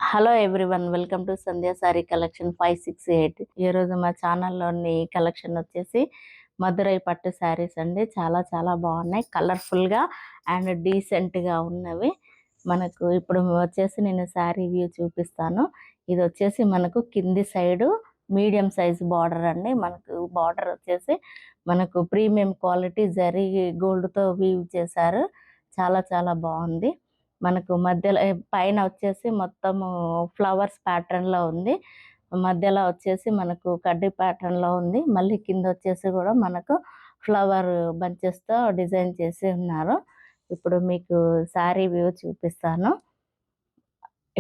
Hello everyone, welcome to Sandhya sorry collection 568. ఈరోజు మా ఛానల్లోని collection వచ్చేసి మధురై పట్టు శారీస్ అండి. చాలా చాలా బాగున్నాయి, కలర్ఫుల్గా అండ్ డీసెంట్గా ఉన్నవి. మనకు ఇప్పుడు వచ్చేసి నేను శారీ వ్యూ చూపిస్తాను. ఇది వచ్చేసి మనకు కింది సైడు మీడియం సైజ్ బార్డర్ అండి. మనకు బార్డర్ వచ్చేసి మనకు ప్రీమియం క్వాలిటీ జరీ గోల్డ్తో వీవ్ చేశారు. చాలా చాలా బాగుంది. మనకు మధ్యలో పైన వచ్చేసి మొత్తము ఫ్లవర్స్ ప్యాటర్న్లో ఉంది. మధ్యలో వచ్చేసి మనకు కడ్డీ ప్యాటర్న్లో ఉంది. మళ్ళీ కింద వచ్చేసి కూడా మనకు ఫ్లవర్ బంచెస్తో డిజైన్ చేసి ఉన్నారు. ఇప్పుడు మీకు శారీ వ్యూ చూపిస్తాను.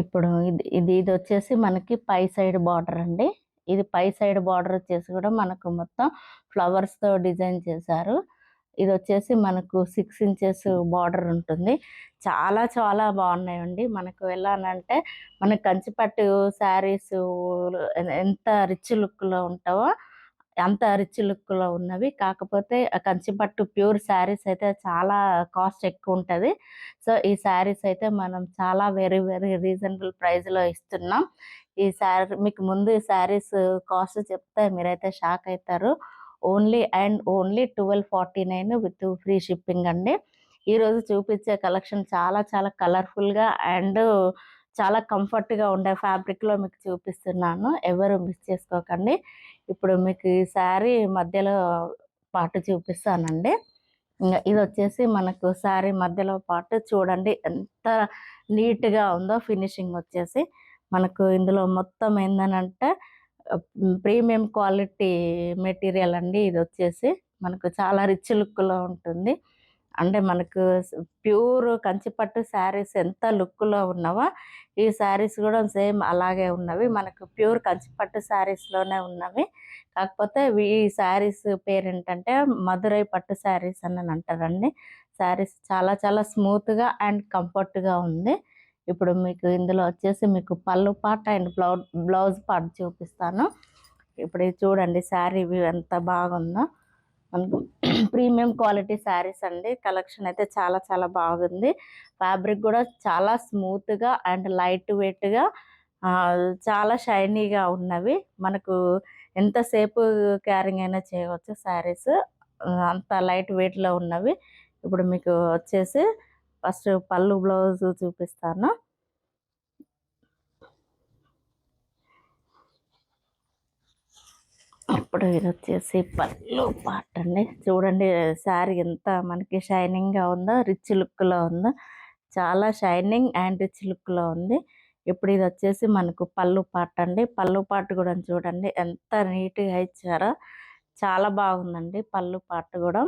ఇప్పుడు ఇది ఇది వచ్చేసి మనకి పై సైడ్ బార్డర్ అండి. ఇది పై సైడ్ బార్డర్ వచ్చేసి కూడా మనకు మొత్తం ఫ్లవర్స్తో డిజైన్ చేశారు. ఇది వచ్చేసి మనకు 6 ఇంచెస్ బార్డర్ ఉంటుంది. చాలా చాలా బాగున్నాయండి. మనకు ఎలా అంటే మనకు కంచిపట్టు శారీస్ ఎంత రిచ్ లుక్లో ఉంటావో అంత రిచ్ లుక్లో ఉన్నవి. కాకపోతే కంచిపట్టు ప్యూర్ శారీస్ అయితే చాలా కాస్ట్ ఎక్కువ ఉంటుంది. సో ఈ శారీస్ అయితే మనం చాలా వెరీ వెరీ రీజనబుల్ ప్రైస్లో ఇస్తున్నాం. ఈ శారీ మీకు ముందు ఈ శారీస్ కాస్ట్ చెప్తే మీరైతే షాక్ అవుతారు. Only and only 1249 with free shipping అండి. ఈరోజు చూపించే కలెక్షన్ చాలా చాలా కలర్ఫుల్గా అండ్ చాలా కంఫర్ట్గా ఉండే ఫ్యాబ్రిక్లో మీకు చూపిస్తున్నాను. ఎవరు మిస్ చేసుకోకండి. ఇప్పుడు మీకు ఈ శారీ మధ్యలో పార్ట్ చూపిస్తానండి. ఇది వచ్చేసి మనకు శారీ మధ్యలో పార్ట్ చూడండి ఎంత నీట్గా ఉందో. ఫినిషింగ్ వచ్చేసి మనకు ఇందులో మొత్తం ఏందనంటే ప్రీమియం క్వాలిటీ మెటీరియల్ అండి. ఇది వచ్చేసి మనకు చాలా రిచ్ లుక్లో ఉంటుంది. అంటే మనకు ప్యూర్ కంచిపట్టు శారీస్ ఎంత లుక్లో ఉన్నావో ఈ శారీస్ కూడా సేమ్ అలాగే ఉన్నవి. మనకు ప్యూర్ కంచిపట్టు శారీస్లోనే ఉన్నవి. కాకపోతే ఈ శారీస్ పేరు ఏంటంటే మధురై పట్టు శారీస్ అని అంటారండి. శారీస్ చాలా చాలా స్మూత్గా అండ్ కంఫర్ట్గా ఉంది. ఇప్పుడు మీకు ఇందులో వచ్చేసి మీకు పళ్ళు పార్ట్ అండ్ బ్లౌజ్ పార్ట్ చూపిస్తాను. ఇప్పుడు ఇది చూడండి శారీ వ్యూ ఎంత బాగుందో. మనకు ప్రీమియం క్వాలిటీ శారీస్ అండి. కలెక్షన్ అయితే చాలా చాలా బాగుంది. ఫ్యాబ్రిక్ కూడా చాలా స్మూత్గా అండ్ లైట్ వెయిట్గా చాలా షైనీగా ఉన్నవి. మనకు ఎంతసేపు క్యారింగ్ అయినా చేయవచ్చు శారీస్, అంత లైట్ వెయిట్లో ఉన్నవి. ఇప్పుడు మీకు వచ్చేసి ఫస్ట్ పళ్ళు బ్లౌజ్ చూపిస్తాను. ఇప్పుడు ఇది వచ్చేసి పళ్ళు పార్ట్ అండి. చూడండి శారీ ఎంత మనకి షైనింగ్గా ఉందో, రిచ్ లుక్లో ఉందో. చాలా షైనింగ్ అండ్ రిచ్ లుక్లో ఉంది. ఇప్పుడు ఇది వచ్చేసి మనకు పళ్ళు పార్ట్ అండి. పళ్ళు పార్ట్ కూడా చూడండి ఎంత నీట్గా ఇచ్చారో. చాలా బాగుందండి పళ్ళు పార్ట్ కూడా.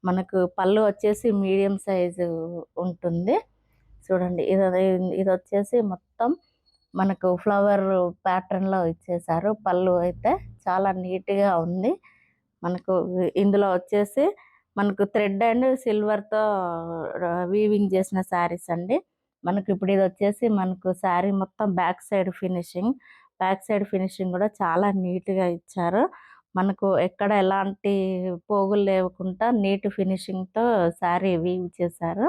మనకు పళ్ళు వచ్చేసి మీడియం సైజు ఉంటుంది. చూడండి ఇది వచ్చేసి మొత్తం మనకు ఫ్లవర్ ప్యాటర్న్లో ఇచ్చేసారు. పళ్ళు అయితే చాలా నీట్గా ఉంది. మనకు ఇందులో వచ్చేసి మనకు థ్రెడ్ అండ్ సిల్వర్తో వీవింగ్ చేసిన శారీస్ అండి. మనకు ఇప్పుడు ఇది వచ్చేసి మనకు శారీ మొత్తం బ్యాక్ సైడ్ ఫినిషింగ్ కూడా చాలా నీట్గా ఇచ్చారు. మనకు ఎక్కడ ఎలాంటి పోగులు లేకుండా నీట్ ఫినిషింగ్తో శారీ వీవ్ చేశారు.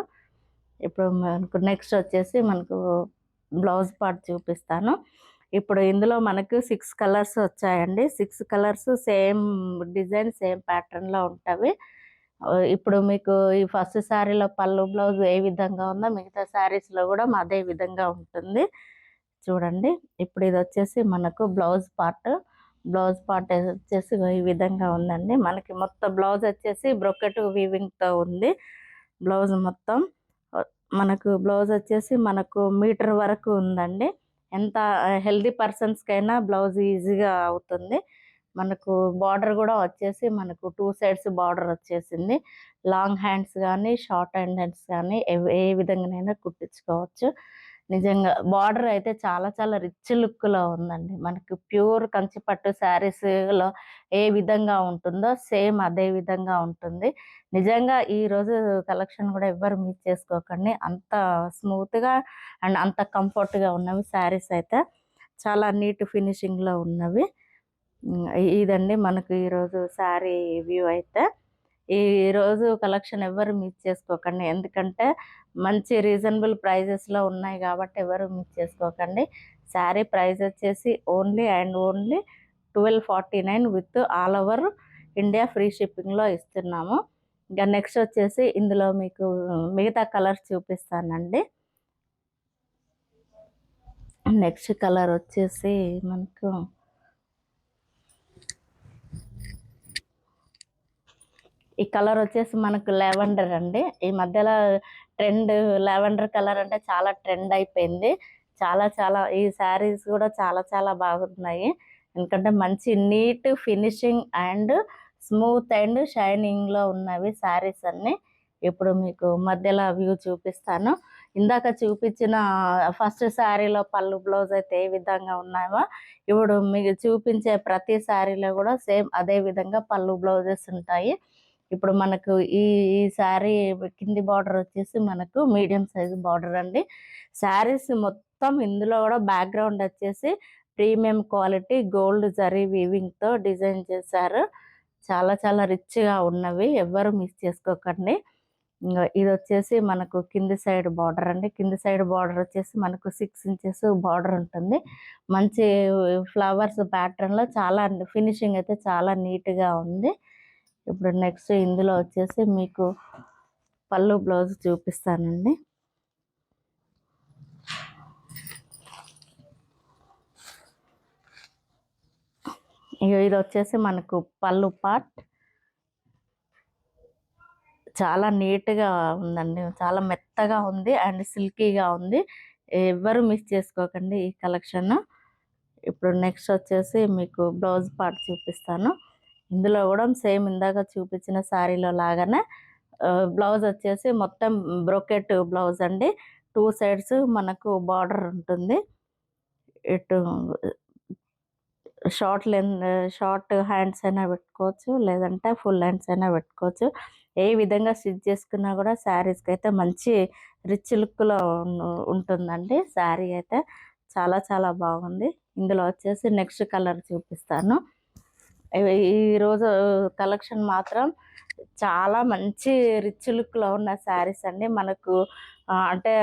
ఇప్పుడు మనకు నెక్స్ట్ వచ్చేసి మనకు బ్లౌజ్ పార్ట్ చూపిస్తాను. ఇప్పుడు ఇందులో మనకు 6 కలర్స్ వచ్చాయండి. 6 కలర్స్ సేమ్ డిజైన్ సేమ్ ప్యాటర్న్లో ఉంటవి. ఇప్పుడు మీకు ఈ ఫస్ట్ శారీలో పళ్ళు బ్లౌజ్ ఏ విధంగా ఉందో మిగతా శారీస్లో కూడా అదే విధంగా ఉంటుంది. చూడండి ఇప్పుడు ఇది వచ్చేసి మనకు బ్లౌజ్ పార్ట్ వచ్చేసి ఈ విధంగా ఉందండి. మనకి మొత్తం బ్లౌజ్ వచ్చేసి బ్రొకెట్ వీవింగ్తో ఉంది. బ్లౌజ్ మొత్తం మనకు బ్లౌజ్ వచ్చేసి మనకు మీటర్ వరకు ఉందండి. ఎంత హెల్దీ పర్సన్స్కైనా బ్లౌజ్ ఈజీగా అవుతుంది. మనకు బార్డర్ కూడా వచ్చేసి మనకు 2 సైడ్స్ బార్డర్ వచ్చేసింది. లాంగ్ హ్యాండ్స్ కానీ షార్ట్ హ్యాండ్స్ కానీ ఏ విధంగానైనా కుట్టించుకోవచ్చు. నిజంగా బార్డర్ అయితే చాలా చాలా రిచ్ లుక్లో ఉందండి. మనకు ప్యూర్ కంచిపట్టు శారీస్లో ఏ విధంగా ఉంటుందో సేమ్ అదే విధంగా ఉంటుంది. నిజంగా ఈరోజు కలెక్షన్ కూడా ఎవ్వరు మిస్ చేసుకోకండి. అంత స్మూత్గా అండ్ అంత కంఫర్ట్గా ఉన్నవి శారీస్ అయితే. చాలా నీట్ ఫినిషింగ్లో ఉన్నవి. ఇదండి మనకు ఈరోజు శారీ వ్యూ అయితే. ఈరోజు కలెక్షన్ ఎవరు మిస్ చేసుకోకండి. ఎందుకంటే మంచి రీజనబుల్ ప్రైజెస్లో ఉన్నాయి కాబట్టి ఎవరు మిస్ చేసుకోకండి. శారీ ప్రైస్ వచ్చేసి only and only 1249 with all over India free షిప్పింగ్లో ఇస్తున్నాము. ఇంకా నెక్స్ట్ వచ్చేసి ఇందులో మీకు మిగతా కలర్స్ చూపిస్తానండి. నెక్స్ట్ కలర్ వచ్చేసి మనకు ఈ కలర్ వచ్చేసి మనకు లెవెండర్ అండి. ఈ మధ్యలో ట్రెండ్ లెవెండర్ కలర్ అంటే చాలా ట్రెండ్ అయిపోయింది. చాలా చాలా ఈ శారీస్ కూడా చాలా చాలా బాగున్నాయి. ఎందుకంటే మంచి neat finishing and smooth and షైనింగ్లో ఉన్నవి శారీస్ అన్నీ. ఇప్పుడు మీకు మధ్యలో వ్యూ చూపిస్తాను. ఇందాక చూపించిన ఫస్ట్ శారీలో పళ్ళు బ్లౌజ్ అయితే ఏ విధంగా ఉన్నాయో ఇప్పుడు మీకు చూపించే ప్రతి శారీలో కూడా సేమ్ అదే విధంగా పళ్ళు బ్లౌజెస్ ఉంటాయి. ఇప్పుడు మనకు ఈ శారీ కింది బార్డర్ వచ్చేసి మనకు మీడియం సైజు బార్డర్ అండి. శారీస్ మొత్తం ఇందులో కూడా బ్యాక్గ్రౌండ్ వచ్చేసి ప్రీమియం క్వాలిటీ గోల్డ్ జరీ వీవింగ్తో డిజైన్ చేశారు. చాలా చాలా రిచ్గా ఉన్నవి, ఎవ్వరు మిస్ చేసుకోకండి. ఇది వచ్చేసి మనకు కింది సైడ్ బార్డర్ అండి. కింది సైడ్ బార్డర్ వచ్చేసి మనకు 6 ఇంచెస్ బార్డర్ ఉంటుంది. మంచి ఫ్లవర్స్ ప్యాటర్న్లో చాలా ఫినిషింగ్ అయితే చాలా నీట్గా ఉంది. ఇప్పుడు నెక్స్ట్ ఇందులో వచ్చేసి మీకు పళ్ళు బ్లౌజ్ చూపిస్తానండి. ఇది వచ్చేసి మనకు పళ్ళు పార్ట్ చాలా నీట్గా ఉందండి, చాలా మెత్తగా ఉంది అండ్ సిల్కీగా ఉంది. ఎవ్వరు మిస్ చేసుకోకండి ఈ కలెక్షన్. ఇప్పుడు నెక్స్ట్ వచ్చేసి మీకు బ్లౌజ్ పార్ట్ చూపిస్తాను. ఇందులో కూడా సేమ్ ఇందాక చూపించిన శారీలో లాగానే బ్లౌజ్ వచ్చేసి మొత్తం బ్రోకెట్ బ్లౌజ్ అండి. 2 సైడ్స్ మనకు బార్డర్ ఉంటుంది. ఇటు షార్ట్ హ్యాండ్స్ అయినా పెట్టుకోవచ్చు, లేదంటే ఫుల్ హ్యాండ్స్ అయినా పెట్టుకోవచ్చు. ఏ విధంగా స్టిచ్ చేసుకున్నా కూడా శారీస్కి అయితే మంచి రిచ్ లుక్లో ఉంటుందండి. శారీ అయితే చాలా చాలా బాగుంది. ఇందులో వచ్చేసి నెక్స్ట్ కలర్ చూపిస్తాను. ఈరోజు కలెక్షన్ మాత్రం చాలా మంచి రిచ్ లుక్లో ఉన్న శారీస్ అండి. మనకు అంటే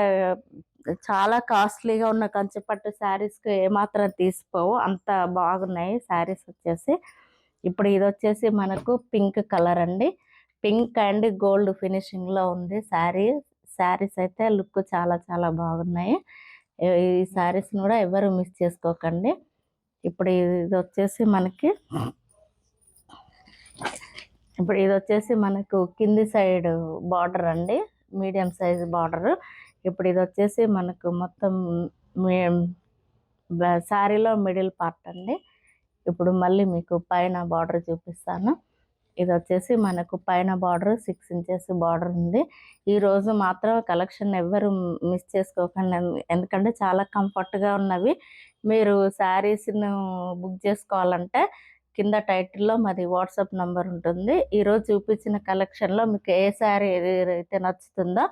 చాలా కాస్ట్లీగా ఉన్న కంచిపట్టు శారీస్కి ఏమాత్రం తీసిపోవు, అంత బాగున్నాయి శారీస్ వచ్చేసి. ఇప్పుడు ఇది వచ్చేసి మనకు పింక్ కలర్ అండి. పింక్ అండ్ గోల్డ్ ఫినిషింగ్లో ఉంది శారీస్ అయితే లుక్ చాలా చాలా బాగున్నాయి. ఈ శారీస్ని కూడా ఎవరు మిస్ చేసుకోకండి. ఇప్పుడు ఇది వచ్చేసి మనకు కింది సైడ్ బార్డర్ అండి, మీడియం సైజ్ బార్డర్. ఇప్పుడు ఇది వచ్చేసి మనకు మొత్తం శారీలో మిడిల్ పార్ట్ అండి. ఇప్పుడు మళ్ళీ మీకు పైన బార్డర్ చూపిస్తాను. ఇది వచ్చేసి మనకు పైన బార్డర్ 6 ఇంచెస్ బార్డర్ ఉంది. ఈరోజు మాత్రం కలెక్షన్ ఎవ్వరు మిస్ చేసుకోకండి, ఎందుకంటే చాలా కంఫర్ట్గా ఉన్నవి. మీరు శారీస్ను బుక్ చేసుకోవాలంటే కింద టైటిల్లో మాది వాట్సాప్ నెంబర్ ఉంటుంది. ఈరోజు చూపించిన కలెక్షన్లో మీకు ఏ శారీ అయితే నచ్చుతుందో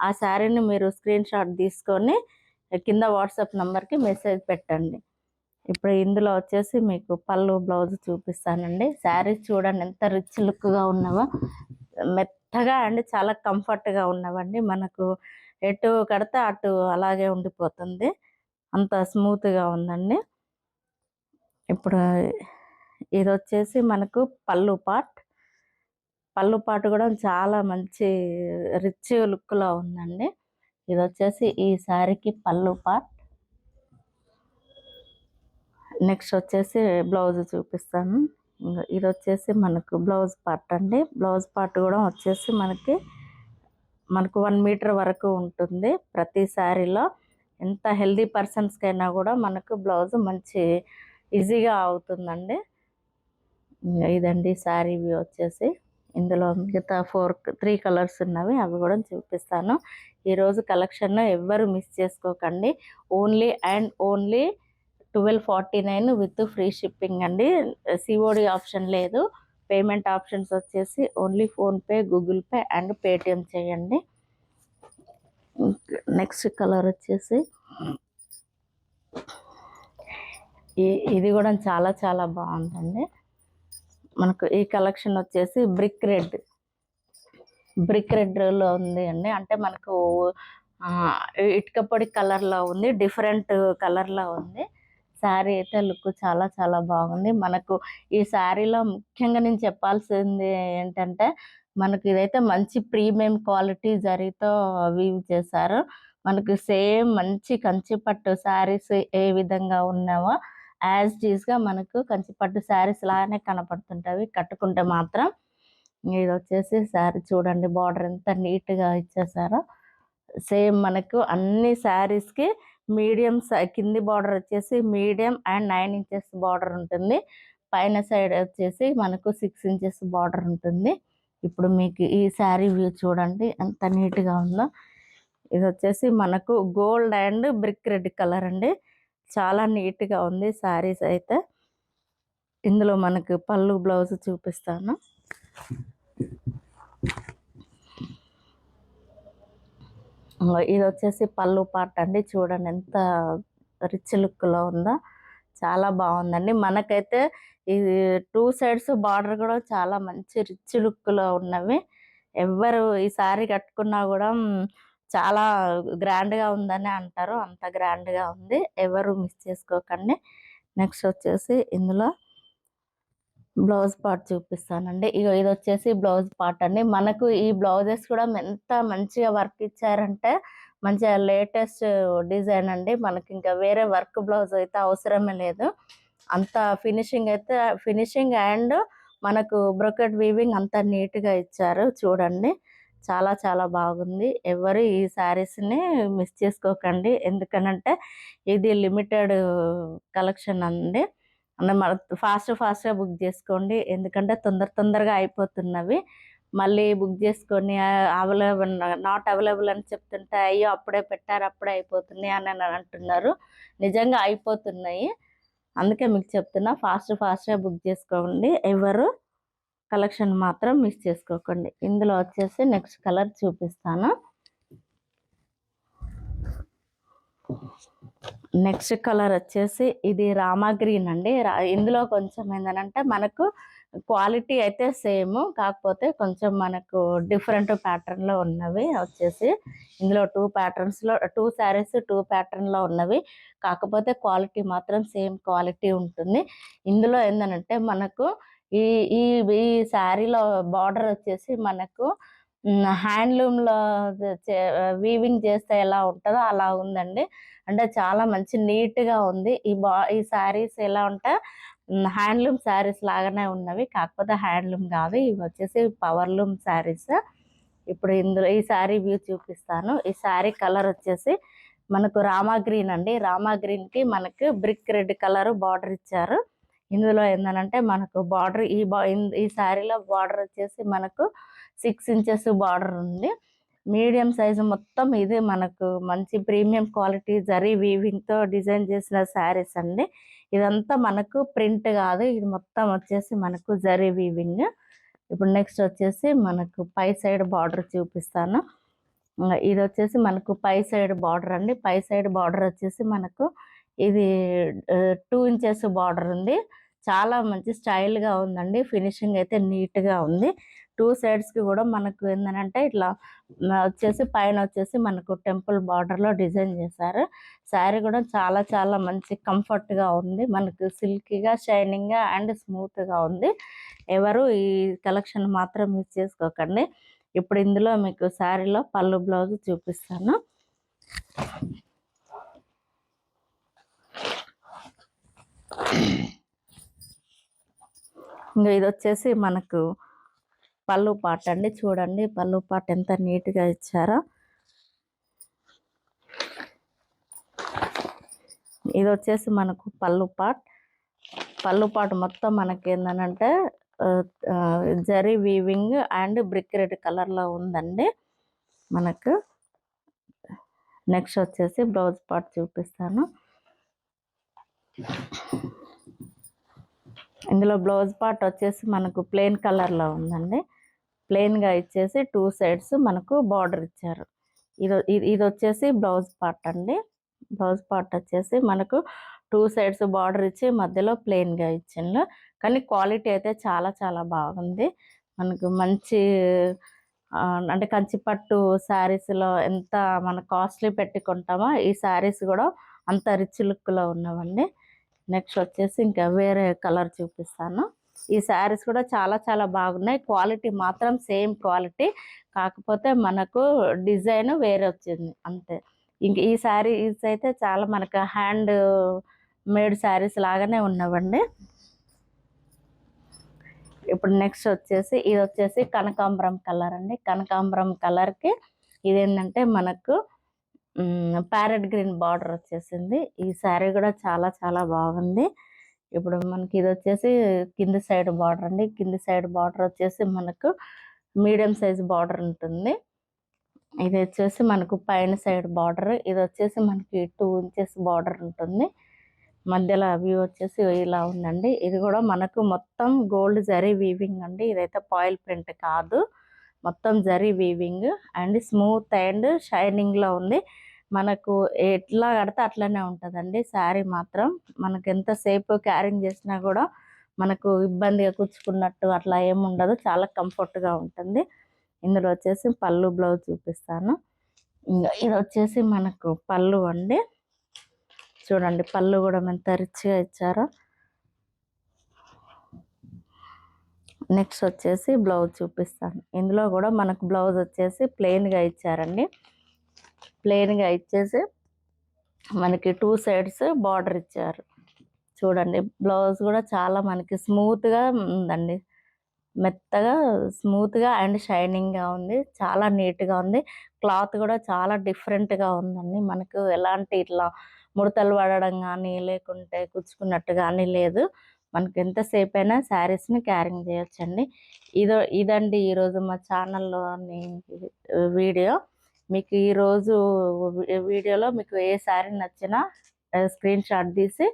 ఆ శారీని మీరు స్క్రీన్ షాట్ తీసుకొని కింద వాట్సాప్ నెంబర్కి మెసేజ్ పెట్టండి. ఇప్పుడు ఇందులో వచ్చేసి మీకు పళ్ళు బ్లౌజ్ చూపిస్తానండి. శారీస్ చూడండి ఎంత రిచ్ లుక్గా ఉన్నావో, మెత్తగా అండ్ చాలా కంఫర్ట్గా ఉన్నవండి. మనకు ఎటు కడితే అటు అలాగే ఉండిపోతుంది, అంత స్మూత్గా ఉందండి. ఇప్పుడు ఇది వచ్చేసి మనకు పళ్ళు పార్ట్ కూడా చాలా మంచి రిచ్ లుక్లో ఉందండి. ఇది వచ్చేసి ఈ శారీకి పళ్ళు పార్ట్. నెక్స్ట్ వచ్చేసి బ్లౌజ్ చూపిస్తాను. ఇది వచ్చేసి మనకు బ్లౌజ్ పార్ట్ అండి. బ్లౌజ్ పార్ట్ కూడా వచ్చేసి మనకు 1 మీటర్ వరకు ఉంటుంది ప్రతి శారీలో. ఎంత హెల్దీ పర్సన్స్కైనా కూడా మనకు బ్లౌజ్ మంచి ఈజీగా అవుతుందండి. ఇదండి శారీ వ్యూ వచ్చేసి. ఇందులో మిగతా 3 కలర్స్ ఉన్నవి, అవి కూడా చూపిస్తాను. ఈరోజు కలెక్షన్ ఎవ్వరు మిస్ చేసుకోకండి. Only and only 1249 with free shipping అండి. సిఓడి ఆప్షన్ లేదు. పేమెంట్ ఆప్షన్స్ వచ్చేసి only PhonePe, Google pay and Paytm చేయండి. నెక్స్ట్ కలర్ వచ్చేసి ఇది కూడా చాలా చాలా బాగుందండి. మనకు ఈ కలెక్షన్ వచ్చేసి బ్రిక్ రెడ్లో ఉంది అండి. అంటే మనకు ఇటుక పొడి కలర్లో ఉంది, డిఫరెంట్ కలర్లో ఉంది. శారీ అయితే లుక్ చాలా చాలా బాగుంది. మనకు ఈ శారీలో ముఖ్యంగా నేను చెప్పాల్సింది ఏంటంటే, మనకు ఇదైతే మంచి ప్రీమియం క్వాలిటీ జరీతో వీవ్ చేశారు. మనకు సేమ్ మంచి కంచిపట్టు శారీస్ ఏ విధంగా ఉన్నావో యాజ్ టీజ్గా మనకు కంచిపట్టు శారీస్ లాగానే కనపడుతుంటవి కట్టుకుంటే మాత్రం. ఇది వచ్చేసి శారీ చూడండి, బార్డర్ ఎంత నీట్గా ఇచ్చేసారో. సేమ్ మనకు అన్ని శారీస్కి మీడియం కింది బార్డర్ వచ్చేసి మీడియం అండ్ 9 ఇంచెస్ బార్డర్ ఉంటుంది. పైన సైడ్ వచ్చేసి మనకు 6 ఇంచెస్ బార్డర్ ఉంటుంది. ఇప్పుడు మీకు ఈ శారీ వ్యూ చూడండి ఎంత నీట్గా ఉందో. ఇది వచ్చేసి మనకు gold and brick red colour అండి. చాలా నీట్గా ఉంది శారీస్ అయితే. ఇందులో మనకు పళ్ళు బ్లౌజ్ చూపిస్తాను. ఇది వచ్చేసి పళ్ళు పార్ట్ అండి. చూడండి ఎంత రిచ్ లుక్లో ఉందో, చాలా బాగుందండి. మనకైతే ఇది 2 సైడ్స్ బార్డర్ కూడా చాలా మంచి రిచ్ లుక్లో ఉన్నవి. ఎవరు ఈ శారీ కట్టుకున్నా కూడా చాలా గ్రాండ్గా ఉందని అంటారు, అంత గ్రాండ్గా ఉంది. ఎవరు మిస్ చేసుకోకండి. నెక్స్ట్ వచ్చేసి ఇందులో బ్లౌజ్ పార్ట్ చూపిస్తానండి. ఇది వచ్చేసి బ్లౌజ్ పార్ట్ అండి. మనకు ఈ బ్లౌజెస్ కూడా ఎంత మంచిగా వర్క్ ఇచ్చారంటే మంచిగా లేటెస్ట్ డిజైన్ అండి. మనకి ఇంకా వేరే వర్క్ బ్లౌజ్ అయితే అవసరమే లేదు. అంత ఫినిషింగ్ అండ్ మనకు బ్రోకెట్ వీవింగ్ అంత నీట్గా ఇచ్చారు. చూడండి చాలా చాలా బాగుంది. ఎవరు ఈ శారీస్ని మిస్ చేసుకోకండి, ఎందుకనంటే ఇది లిమిటెడ్ కలెక్షన్ అండి. అంటే మన ఫాస్ట్గా బుక్ చేసుకోండి, ఎందుకంటే తొందరగా అయిపోతున్నవి. మళ్ళీ బుక్ చేసుకొని నాట్ అవైలబుల్ అని చెప్తుంటే అయ్యో అప్పుడే పెట్టారు అప్పుడే అయిపోతున్నాయి అని అంటున్నారు. నిజంగా అయిపోతున్నాయి, అందుకే మీకు చెప్తున్నా ఫాస్ట్గా బుక్ చేసుకోండి. ఎవరు కలెక్షన్ మాత్రం మిస్ చేసుకోకండి. ఇందులో వచ్చేసి నెక్స్ట్ కలర్ చూపిస్తాను. నెక్స్ట్ కలర్ వచ్చేసి ఇది రామా గ్రీన్ అండి. ఇందులో కొంచెం ఏంటంటే మనకు క్వాలిటీ అయితే సేమ్, కాకపోతే కొంచెం మనకు డిఫరెంట్ ప్యాటర్న్లో ఉన్నవి వచ్చేసి. ఇందులో 2 శారీస్ 2 ప్యాటర్న్లో ఉన్నవి, కాకపోతే క్వాలిటీ మాత్రం సేమ్ క్వాలిటీ ఉంటుంది. ఇందులో ఏంటంటే మనకు ఈ ఈ ఈ శారీలో బార్డర్ వచ్చేసి మనకు హ్యాండ్లూమ్లో వీవింగ్ చేస్తే ఎలా ఉంటుందో అలా ఉందండి. అంటే చాలా మంచి నీట్గా ఉంది. ఈ శారీస్ ఎలా ఉంటా హ్యాండ్లూమ్ శారీస్ లాగానే ఉన్నవి, కాకపోతే హ్యాండ్లూమ్ కాదు, ఇవి వచ్చేసి పవర్లూమ్ శారీస్. ఇప్పుడు ఇందులో ఈ శారీ వ్యూ చూపిస్తాను. ఈ శారీ కలర్ వచ్చేసి మనకు రామా గ్రీన్ అండి. రామా గ్రీన్కి మనకు బ్రిక్ రెడ్ కలర్ బార్డర్ ఇచ్చారు. ఇందులో ఏంటంటే మనకు బార్డర్ ఈ శారీలో బార్డర్ వచ్చేసి మనకు 6 ఇంచెస్ బార్డర్ ఉంది. మీడియం సైజు మొత్తం ఇది మనకు మంచి ప్రీమియం క్వాలిటీ జరీ వీవింగ్తో డిజైన్ చేసిన శారీస్ అండి. ఇదంతా మనకు ప్రింట్ కాదు, ఇది మొత్తం వచ్చేసి మనకు జరీ వీవింగ్. ఇప్పుడు నెక్స్ట్ వచ్చేసి మనకు పై సైడ్ బార్డర్ చూపిస్తాను. ఇది వచ్చేసి మనకు పై సైడ్ బార్డర్ అండి. పై సైడ్ బార్డర్ వచ్చేసి మనకు ఇది 2 ఇంచెస్ బార్డర్ ఉంది. చాలా మంచి స్టైల్గా ఉందండి. ఫినిషింగ్ అయితే నీట్గా ఉంది. 2 సైడ్స్కి కూడా మనకు ఏంటంటే ఇట్లా వచ్చేసి పైన వచ్చేసి మనకు టెంపుల్ బార్డర్లో డిజైన్ చేశారు. శారీ కూడా చాలా చాలా మంచి కంఫర్ట్గా ఉంది. మనకు సిల్కీగా షైనింగ్గా అండ్ స్మూత్గా ఉంది. ఎవరు ఈ కలెక్షన్ మాత్రం మిస్ చేసుకోకండి. ఇప్పుడు ఇందులో మీకు శారీలో పళ్ళు బ్లౌజ్ చూపిస్తాను. ఇంకా ఇది వచ్చేసి మనకు పళ్ళు పాట అండి. చూడండి పళ్ళు పాట ఎంత నీట్గా ఇచ్చారో. ఇది వచ్చేసి మనకు పళ్ళు పాట్ మొత్తం మనకి ఏంటంటే zari weaving and brick red కలర్లో ఉందండి మనకు. నెక్స్ట్ వచ్చేసి బ్లౌజ్ పార్ట్ చూపిస్తాను. ఇందులో బ్లౌజ్ పార్ట్ వచ్చేసి మనకు ప్లెయిన్ కలర్లో ఉందండి. ప్లెయిన్గా ఇచ్చేసి 2 సైడ్స్ మనకు బార్డర్ ఇచ్చారు. ఇది వచ్చేసి బ్లౌజ్ పార్ట్ అండి. బ్లౌజ్ పార్ట్ వచ్చేసి మనకు 2 సైడ్స్ బార్డర్ ఇచ్చి మధ్యలో ప్లెయిన్గా ఇచ్చిండు. కానీ క్వాలిటీ అయితే చాలా చాలా బాగుంది. మనకు మంచి అంటే కంచి పట్టు శారీస్లో ఎంత మన కాస్ట్లీ పెట్టుకుంటామో ఈ శారీస్ కూడా అంత రిచ్ లుక్లో ఉన్నవండి. నెక్స్ట్ వచ్చేసి ఇంకా వేరే కలర్ చూపిస్తాను. ఈ శారీస్ కూడా చాలా చాలా బాగున్నాయి. క్వాలిటీ మాత్రం సేమ్ క్వాలిటీ, కాకపోతే మనకు డిజైన్ వేరే వచ్చింది అంతే. ఇంక ఈ శారీస్ అయితే చాలా మనకు హ్యాండ్ మేడ్ శారీస్ లాగానే ఉన్నవండి. ఇప్పుడు నెక్స్ట్ వచ్చేసి ఇది వచ్చేసి కనకాంబరం కలర్ అండి. కనకాంబరం కలర్కి ఇదేంటంటే మనకు ప్యారెట్ గ్రీన్ బార్డర్ వచ్చేసింది. ఈ శారీ కూడా చాలా చాలా బాగుంది. ఇప్పుడు మనకి ఇది వచ్చేసి కింది సైడ్ బార్డర్ అండి. కింది సైడ్ బార్డర్ వచ్చేసి మనకు మీడియం సైజ్ బార్డర్ ఉంటుంది. ఇది వచ్చేసి మనకు పైన సైడ్ బార్డర్. ఇది వచ్చేసి మనకి 2 ఇంచెస్ బార్డర్ ఉంటుంది. మధ్యలో వ్యూ వచ్చేసి ఇలా ఉందండి. ఇది కూడా మనకు మొత్తం గోల్డ్ జరీ వీవింగ్ అండి. ఇదైతే పాయిల్ ప్రింట్ కాదు, మొత్తం zari weaving and smooth and షైనింగ్లో ఉంది. మనకు ఎట్లా కడితే అట్లనే ఉంటుందండి శారీ మాత్రం. మనకు ఎంతసేపు క్యారింగ్ చేసినా కూడా మనకు ఇబ్బందిగా కుచ్చుకున్నట్టు అట్లా ఏముండదు, చాలా కంఫర్ట్గా ఉంటుంది. ఇందులో వచ్చేసి పళ్ళు బ్లౌజ్ చూపిస్తాను. ఇది వచ్చేసి మనకు పళ్ళు అండి. చూడండి పళ్ళు కూడా ఎంత రిచ్గా ఇచ్చారో. నెక్స్ట్ వచ్చేసి బ్లౌజ్ చూపిస్తాను. ఇందులో కూడా మనకు బ్లౌజ్ వచ్చేసి ప్లెయిన్గా ఇచ్చారండి. ప్లెయిన్గా ఇచ్చేసి మనకి 2 సైడ్స్ బార్డర్ ఇచ్చారు. చూడండి బ్లౌజ్ కూడా చాలా మనకి స్మూత్గా ఉందండి, మెత్తగా స్మూత్గా అండ్ షైనింగ్గా ఉంది. చాలా నీట్గా ఉంది. క్లాత్ కూడా చాలా డిఫరెంట్గా ఉందండి. మనకు ఎలాంటి ఇట్లా ముడతలు పడడం కానీ లేకుంటే కుచ్చుకున్నట్టు కానీ లేదు. మనకి ఎంతసేపు అయినా శారీస్ని క్యారింగ్ చేయొచ్చండి. ఇదండి ఈరోజు మా ఛానల్లోని వీడియో. మీకు ఈరోజు వీడియోలో మీకు ఏ శారీ నచ్చినా స్క్రీన్ షాట్ తీసి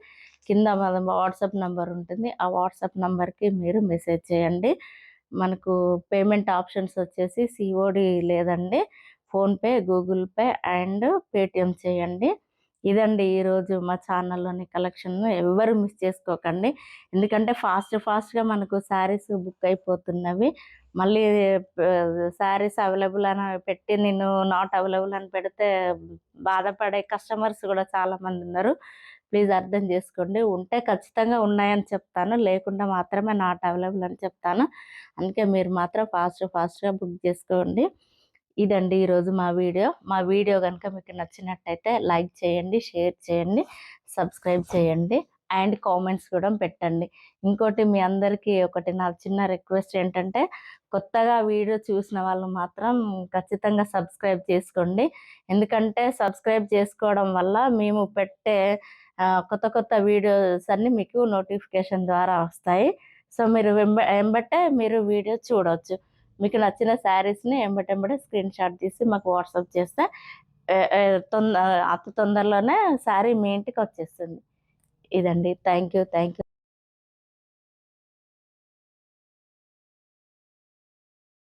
కింద మన వాట్సాప్ నెంబర్ ఉంటుంది, ఆ వాట్సాప్ నెంబర్కి మీరు మెసేజ్ చేయండి. మనకు పేమెంట్ ఆప్షన్స్ వచ్చేసి సిఓడి లేదండి, PhonePe, Google pay and Paytm చేయండి. ఇదండి ఈరోజు మా ఛానల్లోని కలెక్షన్. ఎవరు మిస్ చేసుకోకండి, ఎందుకంటే ఫాస్ట్గా మనకు శారీస్ బుక్ అయిపోతున్నవి. మళ్ళీ శారీస్ అవైలబుల్ అని పెట్టి నేను నాట్ అవైలబుల్ అని పెడితే బాధపడే కస్టమర్స్ కూడా చాలామంది ఉన్నారు. ప్లీజ్ అర్థం చేసుకోండి. ఉంటే ఖచ్చితంగా ఉన్నాయని చెప్తాను, లేకుండా మాత్రమే నాట్ అవైలబుల్ అని చెప్తాను. అందుకే మీరు మాత్రం ఫాస్ట్గా బుక్ చేసుకోండి. ఇదండి ఈరోజు మా వీడియో కనుక మీకు నచ్చినట్టయితే లైక్ చేయండి, షేర్ చేయండి, సబ్స్క్రైబ్ చేయండి అండ్ కామెంట్స్ కూడా పెట్టండి. ఇంకోటి మీ అందరికీ ఒకటి నా చిన్న రిక్వెస్ట్ ఏంటంటే, కొత్తగా వీడియో చూసిన వాళ్ళు మాత్రం ఖచ్చితంగా సబ్స్క్రైబ్ చేసుకోండి. ఎందుకంటే సబ్స్క్రైబ్ చేసుకోవడం వల్ల మేము పెట్టే కొత్త వీడియోస్ అన్నీ మీకు నోటిఫికేషన్ ద్వారా వస్తాయి. సో మీరు వెంబటే మీరు వీడియో చూడవచ్చు. మీకు నచ్చిన శారీస్ని ఎంబటెంబటే స్క్రీన్ షాట్ తీసి మాకు వాట్సాప్ చేస్తే అతి తొందరలోనే శారీ మీ ఇంటికి వచ్చేస్తుంది. ఇదండి. Thank you.